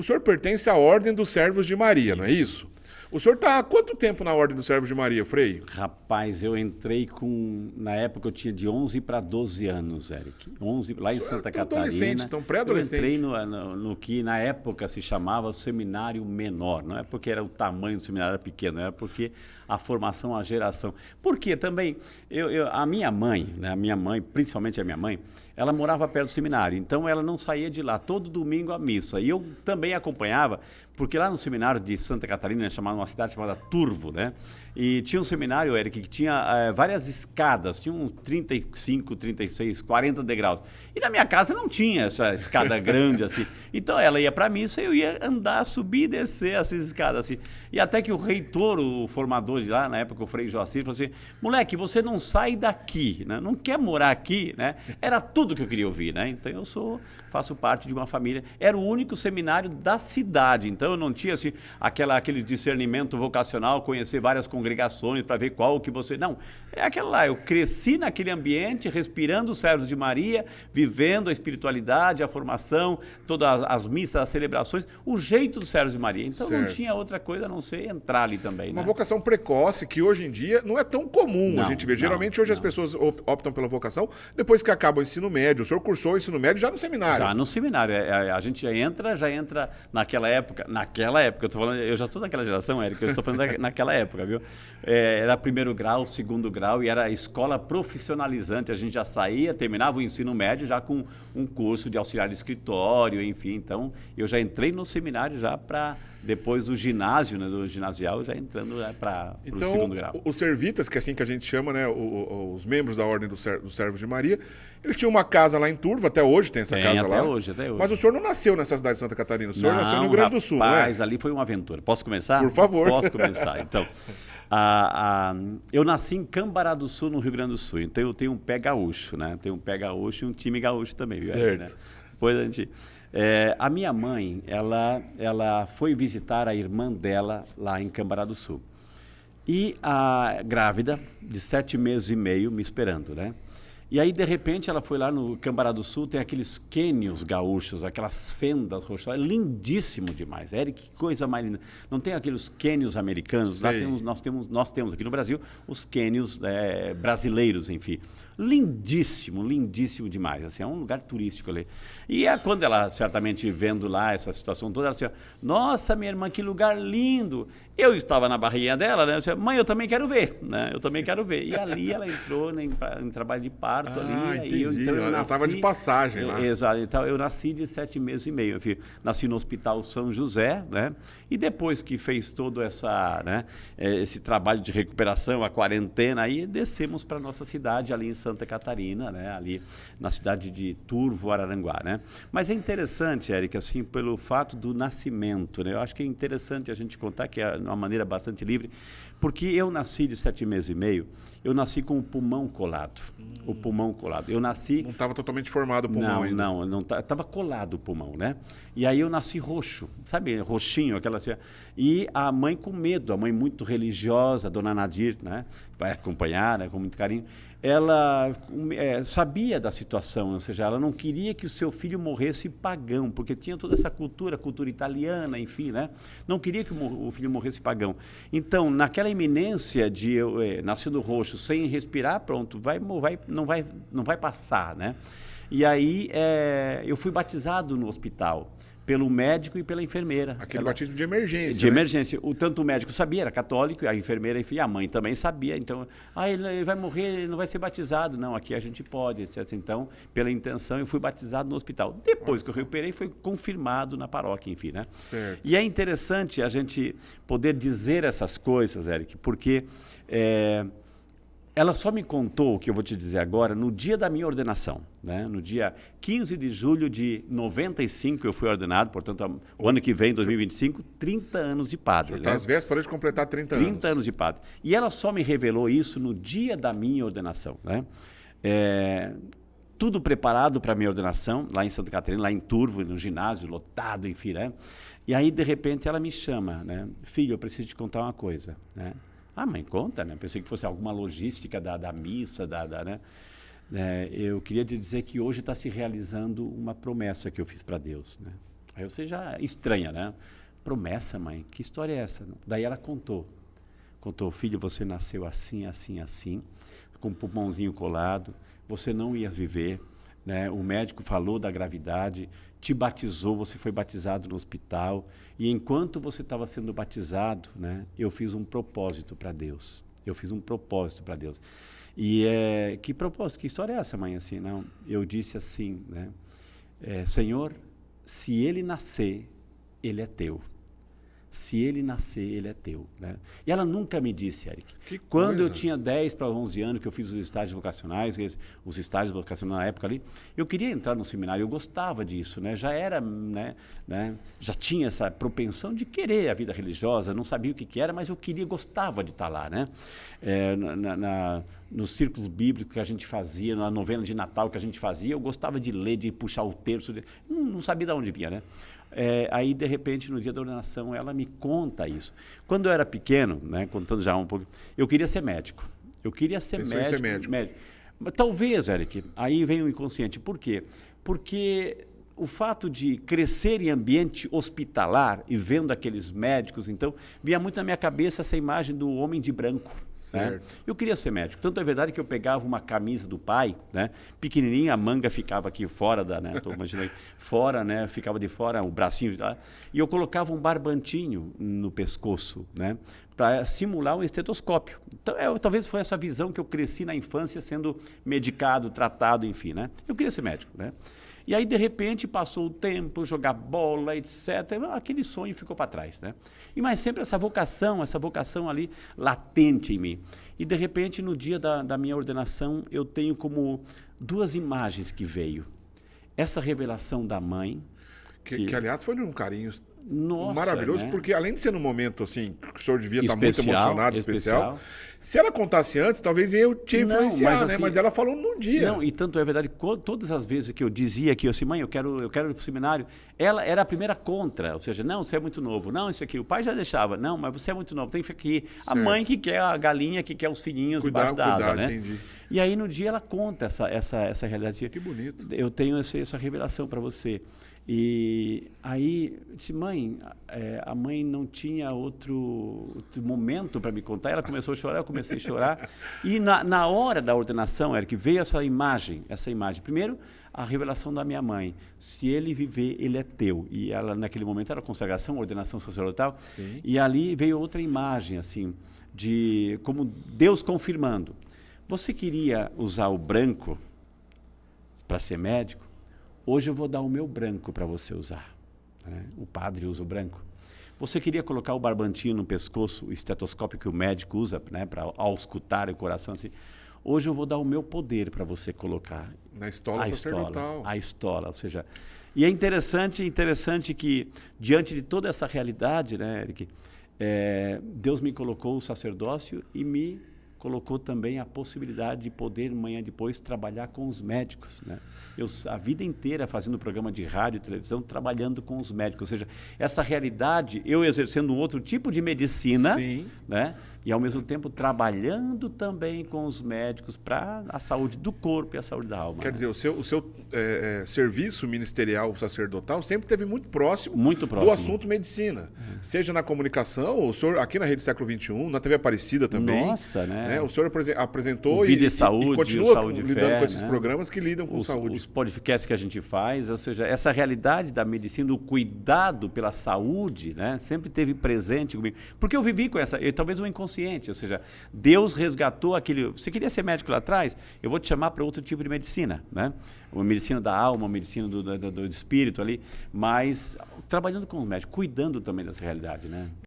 O senhor pertence à Ordem dos Servos de Maria, não é isso? O senhor está há quanto tempo na Ordem dos Servos de Maria, Frei? Rapaz, eu entrei na época eu tinha de 11 para 12 anos, Eric. 11, lá em Santa Catarina. Adolescente, então pré-adolescente. Eu entrei no que na época se chamava Seminário Menor. Não é porque era o tamanho do seminário era pequeno, era porque a formação, a geração. Porque também, a minha mãe, né, principalmente a minha mãe, ela morava perto do seminário, então ela não saía de lá todo domingo à missa. E eu também acompanhava, porque lá no seminário de Santa Catarina, uma cidade chamada Turvo, né? E tinha um seminário, Eric, que tinha várias escadas, tinha uns 35, 36, 40 degraus. E na minha casa não tinha essa escada grande assim. Então ela ia para a missa e eu ia andar, subir e descer essas escadas assim. E até que o reitor, o formador de lá, na época o Frei Joacir, falou assim: moleque, você não sai daqui, né? Não quer morar aqui, né? Era tudo que eu queria ouvir, né? Então faço parte de uma família. Era o único seminário da cidade, então eu não tinha assim, aquele discernimento vocacional, conhecer várias congregações para ver qual que você... Não, é aquela lá, eu cresci naquele ambiente, respirando os servos de Maria, vivendo a espiritualidade, a formação, todas as missas, as celebrações, o jeito dos servos de Maria. Então certo. Não tinha outra coisa a não ser entrar ali também. Uma né? vocação precoce que hoje em dia não é tão comum a gente ver. Geralmente hoje as pessoas optam pela vocação depois que acaba o ensino médio. O senhor cursou o ensino médio já no seminário. Já no seminário. A gente já entra naquela época, eu tô falando, eu já estou naquela geração, Érico, eu estou falando naquela época, viu? Era primeiro grau, segundo grau, e era a escola profissionalizante. A gente já saía, terminava o ensino médio já com um curso de auxiliar de escritório, enfim. Então, eu já entrei no seminário já para... Depois do ginásio, né, do ginasial, já entrando para o segundo grau. Então, os servitas, que é assim que a gente chama, né, os membros da Ordem dos Servos de Maria, eles tinham uma casa lá em Turvo, até hoje tem essa casa lá. Até hoje. Mas o senhor não nasceu nessa cidade de Santa Catarina, o senhor nasceu no Rio Grande do Sul, não é? Rapaz, ali foi uma aventura. Posso começar? Por favor. Posso começar. Então, eu nasci em Cambará do Sul, no Rio Grande do Sul. Então, eu tenho um pé gaúcho, né? Tenho um pé gaúcho e um time gaúcho também. Certo. Né? Depois a gente... a minha mãe, ela foi visitar a irmã dela lá em Cambará do Sul. E a grávida, de 7 meses e meio, me esperando, né? E aí, de repente, ela foi lá no Cambará do Sul, tem aqueles cânions gaúchos, aquelas fendas rochosas, é lindíssimo demais. Eric, que coisa mais linda. Não tem aqueles cânions americanos, lá nós temos aqui no Brasil os cânions brasileiros, enfim. Lindíssimo, lindíssimo demais. Assim, é um lugar turístico ali. E quando ela, certamente, vendo lá essa situação toda, ela disse: nossa, minha irmã, que lugar lindo. Eu estava na barriguinha dela, né? Eu disse: mãe, eu também quero ver, né? Eu também quero ver. E ali ela entrou em trabalho de parto ali. Entendi. Então eu ela estava de passagem lá. Exato. Então eu nasci de 7 meses e meio. Enfim, nasci no Hospital São José, né? E depois que fez todo esse trabalho de recuperação, a quarentena, aí descemos para nossa cidade ali em Santa Catarina, né? Ali na cidade de Turvo, Araranguá, né? Mas é interessante, Eric, assim, pelo fato do nascimento, né? Eu acho que é interessante a gente contar que é de uma maneira bastante livre, porque eu nasci de 7 meses e meio, eu nasci com o pulmão colado. O pulmão colado. Eu nasci... Não estava totalmente formado o pulmão ainda. Não estava colado o pulmão, né? E aí eu nasci roxo, sabe? Roxinho, aquela... E a mãe com medo, a mãe muito religiosa, a dona Nadir, né? Vai acompanhar, né? Com muito carinho. Ela sabia da situação, ou seja, ela não queria que o seu filho morresse pagão, porque tinha toda essa cultura italiana, enfim, né? Não queria que o filho morresse pagão. Então, naquela iminência de eu nascendo roxo, sem respirar, pronto, não vai passar, né? E aí eu fui batizado no hospital pelo médico e pela enfermeira. Aquele batismo de emergência. De emergência. Tanto o médico sabia, era católico, a enfermeira e a mãe também sabia. Então, ele vai morrer, ele não vai ser batizado. Não, aqui a gente pode, etc. Então, pela intenção, eu fui batizado no hospital. Depois que eu recuperei, foi confirmado na paróquia, enfim, né? Certo. E é interessante a gente poder dizer essas coisas, Eric, porque ela só me contou o que eu vou te dizer agora no dia da minha ordenação, né? No dia 15 de julho de 95 eu fui ordenado, portanto, o ano que vem, 2025, 30 anos de padre. Está às vésperas de completar 30 anos. 30 anos de padre. E ela só me revelou isso no dia da minha ordenação, né? Tudo preparado para a minha ordenação, lá em Santa Catarina, lá em Turvo, no ginásio, lotado, enfim, né? E aí, de repente, ela me chama, né? Filho, eu preciso te contar uma coisa, né? Mãe, conta, né? Pensei que fosse alguma logística da missa, né? Eu queria te dizer que hoje está se realizando uma promessa que eu fiz para Deus, né? Aí você já estranha, né? Promessa, mãe, que história é essa? Daí ela contou, filho, você nasceu assim, assim, assim, com o pulmãozinho colado, você não ia viver, né? O médico falou da gravidade, te batizou, você foi batizado no hospital, e enquanto você estava sendo batizado, né, eu fiz um propósito para Deus. E que propósito, que história é essa, mãe? Assim, não, eu disse assim, né, Senhor, se ele nascer, ele é teu. Se ele nascer, ele é teu. Né? E ela nunca me disse, Eric. Quando eu tinha 10 para 11 anos, que eu fiz os estágios vocacionais, na época ali, eu queria entrar no seminário, eu gostava disso, né? Já era, né, já tinha essa propensão de querer a vida religiosa, não sabia o que era, mas eu gostava de estar lá, né? Nos círculos bíblicos que a gente fazia, na novena de Natal que a gente fazia, eu gostava de ler, de puxar o terço, não sabia de onde vinha, né? Aí, de repente, no dia da ordenação, ela me conta isso. Quando eu era pequeno, né, contando já um pouco, eu queria ser médico. Médico. Mas, talvez, Eric, aí vem o inconsciente. Por quê? Porque o fato de crescer em ambiente hospitalar e vendo aqueles médicos, então, vinha muito na minha cabeça essa imagem do homem de branco. Né? Eu queria ser médico. Tanto é verdade que eu pegava uma camisa do pai, né, pequenininha, a manga ficava aqui fora, estou imaginando, fora, né, ficava de fora, o bracinho lá, e eu colocava um barbantinho no pescoço, né, para simular um estetoscópio. Então, talvez foi essa visão que eu cresci na infância, sendo medicado, tratado, enfim. Né? Eu queria ser médico. Né? E aí, de repente, passou o tempo, jogar bola, etc. Aquele sonho ficou para trás. Né? Mas sempre essa vocação ali latente em mim. E, de repente, no dia da minha ordenação, eu tenho como 2 imagens que veio. Essa revelação da mãe. Que aliás, foi um carinho maravilhoso, né? Porque além de ser num momento assim, que o senhor devia estar muito emocionado, especial. Se ela contasse antes, talvez eu te influenciar, né? Mas ela falou num dia. Não, e tanto é verdade, todas as vezes que eu dizia que eu assim, mãe, eu quero ir para o seminário, ela era a primeira contra, ou seja, não, você é muito novo, não, isso aqui, o pai já deixava, não, mas você é muito novo, tem que ficar aqui. Certo. A mãe que quer a galinha, que quer os filhinhos debaixo da asa, né? Entendi. E aí no dia ela conta essa realidade. Que bonito. Eu tenho essa revelação para você. E aí, eu disse, mãe, a mãe não tinha outro momento para me contar. Ela começou a chorar, eu comecei a chorar. E na hora da ordenação, Eric, veio essa imagem. Primeiro, a revelação da minha mãe. Se ele viver, ele é teu. E ela, naquele momento, era consagração, ordenação sacerdotal. Sim. E ali veio outra imagem, assim, de como Deus confirmando. Você queria usar o branco para ser médico? Hoje eu vou dar o meu branco para você usar. Né? O padre usa o branco. Você queria colocar o barbantinho no pescoço, o estetoscópio que o médico usa, né, para auscultar o coração. Assim. Hoje eu vou dar o meu poder para você colocar. Na estola sacerdotal. A estola, ou seja... E é interessante que, diante de toda essa realidade, né, Eric, Deus me colocou o sacerdócio e me colocou também a possibilidade de poder, amanhã depois, trabalhar com os médicos. Né? Eu, a vida inteira, fazendo programa de rádio e televisão, trabalhando com os médicos. Ou seja, essa realidade, eu exercendo um outro tipo de medicina, né? E, ao mesmo tempo, trabalhando também com os médicos para a saúde do corpo e a saúde da alma. Quer dizer, o seu serviço ministerial sacerdotal sempre esteve muito próximo do assunto medicina. Seja na comunicação, o senhor, aqui na Rede Século XXI, na TV Aparecida também. Nossa, né? O senhor apresentou Vida e Saúde, e continua Saúde lidando Fé, com esses né? programas que lidam com saúde. Os podcasts que a gente faz, ou seja, essa realidade da medicina, o cuidado pela saúde, né? Sempre esteve presente comigo. Porque eu vivi com talvez um inconsciente, ou seja, Deus resgatou aquele... Você queria ser médico lá atrás? Eu vou te chamar para outro tipo de medicina, né? Uma medicina da alma, uma medicina do espírito ali, mas trabalhando com os médicos, cuidando também dessa realidade, né?